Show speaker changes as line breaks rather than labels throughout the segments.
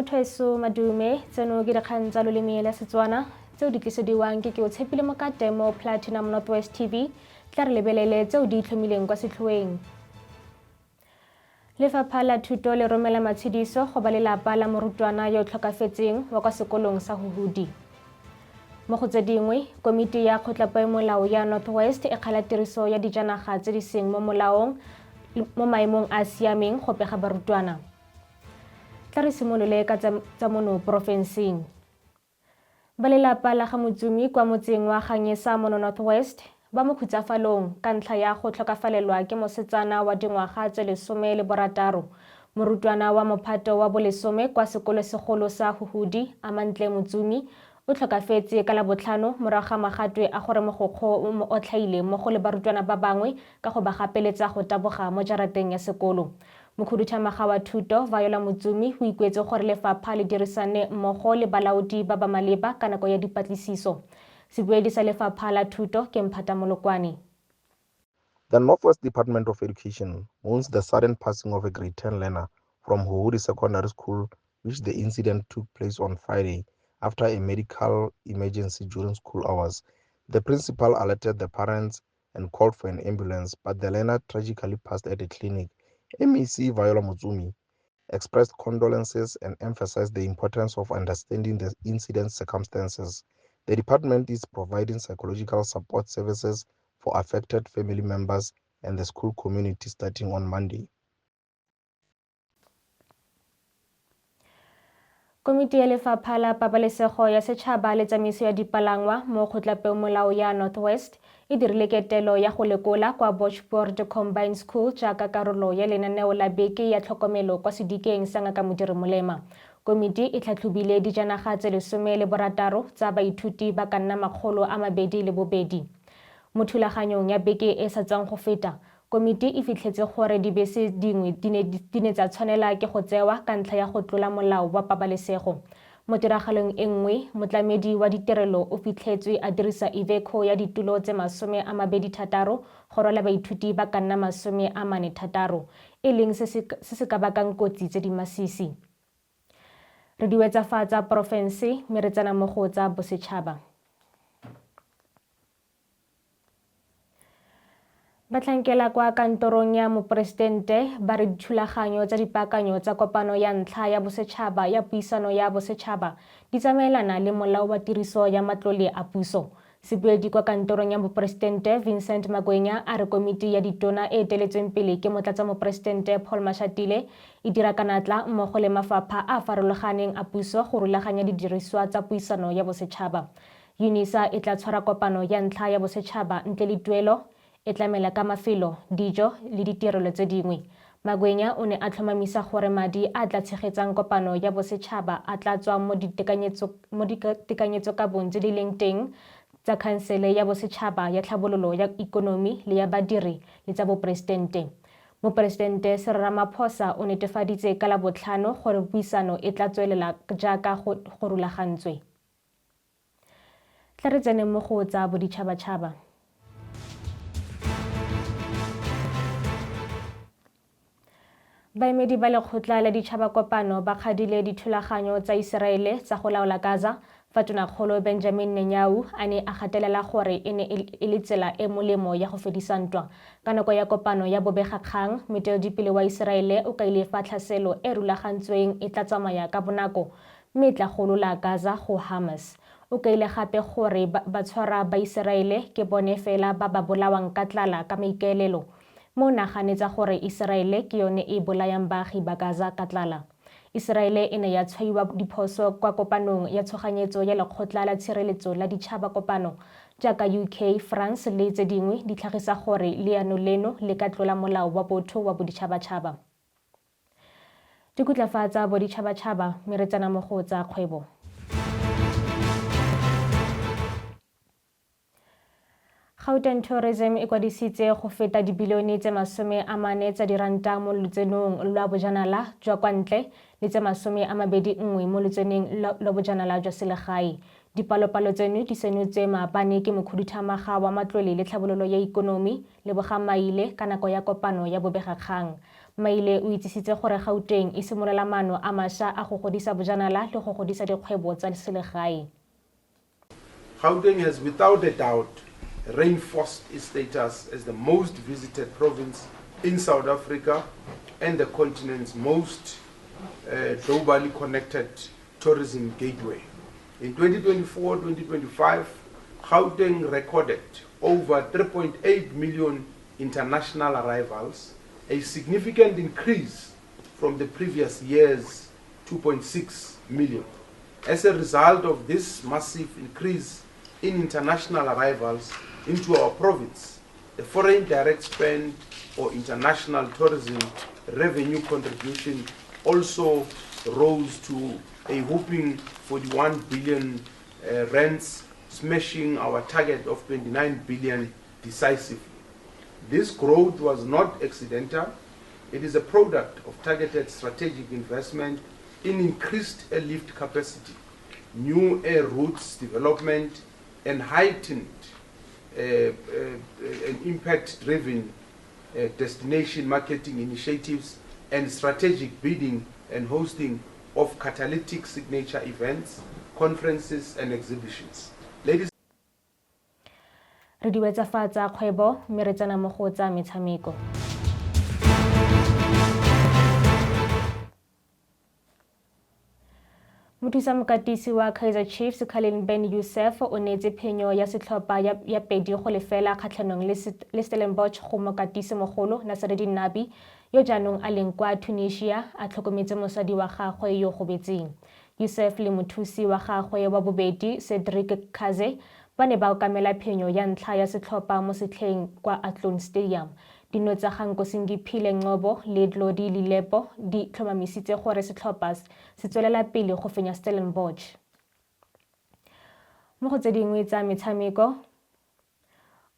Mothoeso madume tseno ke dikgang tsa loleme la Setswana tseo di tlisediwang ke Keotshepile Mokate mo Platinum Northwest TV tla re lebelele tseo di itlhomileng kwa setlhoeng. Lefapha la thuto le romela matshidiso go ba lelapa la morutwana yo tlhokafetseng wa kwa sekolong sa Huhudi. Mo go tse dingwe, Komiti ya kgotlapeomolao ya Northwest e kgala tiriso ya dijanaga tse di seng mo molaong mo maemong a siameng go pega barutwana. Tla re simolole ka tsa mono porofenseng. Ba lelapa la ga Motsumi kwa motseng wa Ganyesa mo Northwest ba mo khutsafalong ka ntlha ya go tlhokafalelwa ke mosetsana wa dingwaga tse 16 morutwana wa mophato wa bo-10 kwa sekolosegolo sa Huhudi Amantle Motsumi o tlhokafetse ka Labotlhano morago ga magatwe a gore mogokgo o mo otlhaile mo go le barutwana ba bangwe ka go ba gapeletsa go taboga mo jarateng ya sekolo. Mokhuduthamaga wa thuto Viola Motsumi o ikuetse gore lefapha le dirisane mmogo le balaodi ba ba maleba ka nako ya dipatlisiso. Sebuedi sa lefapha la thuto ke Mphata Molokwane.
The Northwest Department of Education mourns the sudden passing of a grade 10 learner from Huhudi Secondary School, which the incident took place on Friday after a medical emergency during school hours. The principal alerted the parents and called for an ambulance, but the learner tragically passed at a clinic. MEC Viola Motsumi expressed condolences and emphasized the importance of understanding the incident's circumstances. The department is providing psychological support services for affected family members and the school community starting on Monday.
Komiti ya Lefapha la Pabalesego ya Setšhaba le Tsamaiso ya Dipalangwa mo kgotlapeomolao ya Northwest e dirile ketelo ya go lekola kwa Bosetšhaba Combined School jaaka karolo ya lenaneo la beke ya tlhokomelo kwa sedikeng sa Ngaka Modiri Molema. Komiti e tlhatlhobile dijanaga tse 16 tsa baithuti ba ka nna 202. Mo thulaganyong ya beke e sa tsang go feta, komiti e fitlhetse gore dibese dingwe di ne tsa tshwanela ke go tsewa ka ntlha ya go tlola molao wa pabalesego. Mo tiragalong e nngwe, motlamedi wa ditirelo o fitlhetswe a dirisa Iveco ya ditulo tse 26 go rwala baithuti ba ka nna 46, e leng se se ka bakang kotsi tse di masisi. Re di wetsafatsa porofense mme re tsena mo go tsa Bosetšhaba. Batlhankela kwa kantorong ya moporesidente ba re dithulaganyo tsa dipaakanyo tsa kopano ya ntlha ya Bosetšhaba ya Puisano ya Bosetšhaba di tsamaelana le molao wa tiriso ya matlole a puso. Sebuedi kwa kantorong ya moporesidente Vincent Magwenya a re komiti ya ditona e eteletsweng pele ke motlatsamoporesidente Paul Mashatile e dira ka natla mmogo le mafapha a farologaneng a puso go rulaganya didiriswa tsa Puisano ya Bosetšhaba. UNISA e tla tshwara kopano ya ntlha ya Bosetšhaba ntle le tuelo, e tlamela ka mafelo, dijo le ditirelo tse dingwe. Magwenya o ne a tlhomamisa gore madi a tla tshegetsang kopano ya Bosetšhaba a tla tswa mo ditekanyetsokabong tse di leng teng tsa khansele ya Bosetšhaba ya tlhabololo ya ikonomi le ya badiri le tsa boporesidente. Moporesidente Cyril Ramaphosa o netefaditse ka Labotlhano gore puisano e tla tswelela jaaka go rulagantswe. Tla re tsene mo go tsa boditšhabatšhaba. Baemedi ba lekgotla la ditšhabakopano ba kgadile dithulaganyo tsa Iseraele tsa go laola Gaza fa Tonakgolo Benjamin Netanyahu a ne a gatelela gore e ne e le tsela e molemo ya go fedisa ntwa. Ka nako ya kopano ya bobegakgang, moeteledipele wa Iseraele o kaile fa tlhaselo e rulagantsweng e tla tsamaya ka bonako mme e tla golola Gaza go Hamas. O kaile gape gore batshwara ba Iseraele ke bone fela ba ba bolawang ka tlala ka maikaelelo. Mo naganetsa gore Iseraele ke yone e bolayang baagi ba Gaza ka tlala. Iseraele e ne ya tshwaiwa diphoso kwa kopanong ya tshoganyetso ya Lekgotla la Tshireletso la Ditšhabakopano jaaka UK, France le tse dingwe di tlhagisa gore leano leno le ka tlola molao wa botho wa boditšhabatšhaba. Dikutlafatsa boditšhabatšhaba mme re tsena mo go tsa kgwebo. Gauteng Tourism e kwadisitse go feta dibilione tse 40 tsa diranta mo lotsenong lwa bojanala jwa kwa ntle le tse 21 mo lotseneng lwa bojanala jwa selegae. Dipalopalo tseno di senotswe maabane ke mokhuduthamaga wa matlole le tlhabololo ya ikonomi le bogamaile ka nako ya kopano ya bobegakgang. Maile o itsisitse gore Gauteng e simolola maano a mašwa a go godisa bojanala le go godisa dikgwebo tsa selegae.
Gauteng has without a doubt reinforced its status as the most visited province in South Africa and the continent's most globally connected tourism gateway. In 2024-2025, Gauteng recorded over 3.8 million international arrivals, a significant increase from the previous year's 2.6 million. As a result of this massive increase in international arrivals into our province, the foreign direct spend or international tourism revenue contribution also rose to a whopping 41 billion rands, smashing our target of 29 billion decisively. This growth was not accidental. It is a product of targeted strategic investment in increased airlift capacity, new air routes development, and heightened and impact-driven destination marketing initiatives and strategic bidding and hosting of catalytic signature events, conferences, and exhibitions. Ladies
Re di wetsa fa tsa kgwebo mme re tsena mo go tsa metshameko. Mokatisi wa Kaizer Chiefs Ben Yusuf o neetse phenyo ya setlhopha ya 2-0 kgatlhanong le Stellenbosch go mokatisi mogolo Nasreddin Nabi yo jaanong a leng kwa Tunisia a tlhokometse mosadi wa gagwe yo gobetseng. Yusuf le mothusi wa gagwe wa bobedi Cedric Kaze ba ne ba okamela phenyo ya ntlha ya setlhopha mo setlheng kwa Athlone Stadium. Dino tsa Kgosinkgiphile Ngcobo le Dlodi Lilepo di tlhomamisitse gore setlhopha se tswelela pele go fenya Stellenbosch. Mo go tse dingwe tsa metshameko,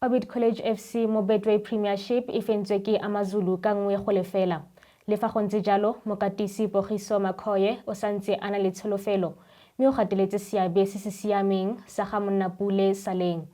Orbit College FC mo Betway Premiership e fentswe ke AmaZulu ka 1-0. Le fa go ntse jalo, mokatisi Pogiso Makhoye o santse a na le tsholofelo mme o gateletse seabe se se siameng sa ga Monnapule Saleng.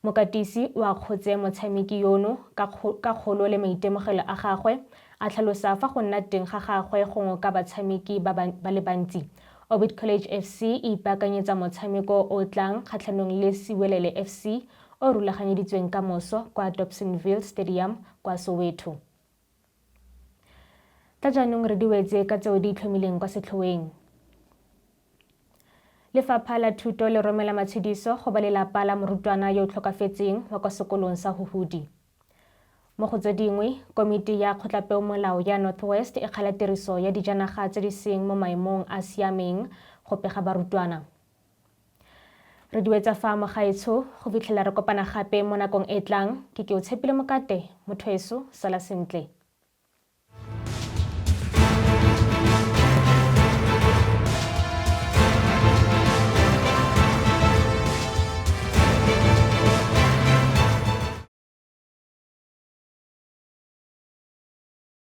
Mokatisi o akgotse motshameki yono ka kgolo le maitemogelo a gagwe, a tlhalosa fa go nna teng ga gagwe gongwe ka batshameki ba le bantsi. Orbit College FC e ipaakanyetsa motshameko o tlang kgatlhanong le Siwelele FC o rulaganyeditsweng ka moso kwa Dobsonville Stadium kwa Soweto. Ka jaanong re di wetse ka tseo di itlhomileng kwa setlhoeng. Lefapha la thuto le romela matshidiso go ba lelapa la morutwana yo tlhokafetseng wa kwa sekolong sa Huhudi. Mo go tse dingwe, Komiti ya kgotlapeomolao ya Northwest e kgala tiriso ya dijanaga tse di seng mo maemong a siameng go pega barutwana. Re di wetsa fa mo gaetsho go fitlhela re kopana gape mo nakong e tlang ke Keotshepile Mokate, motho weso sala sentle.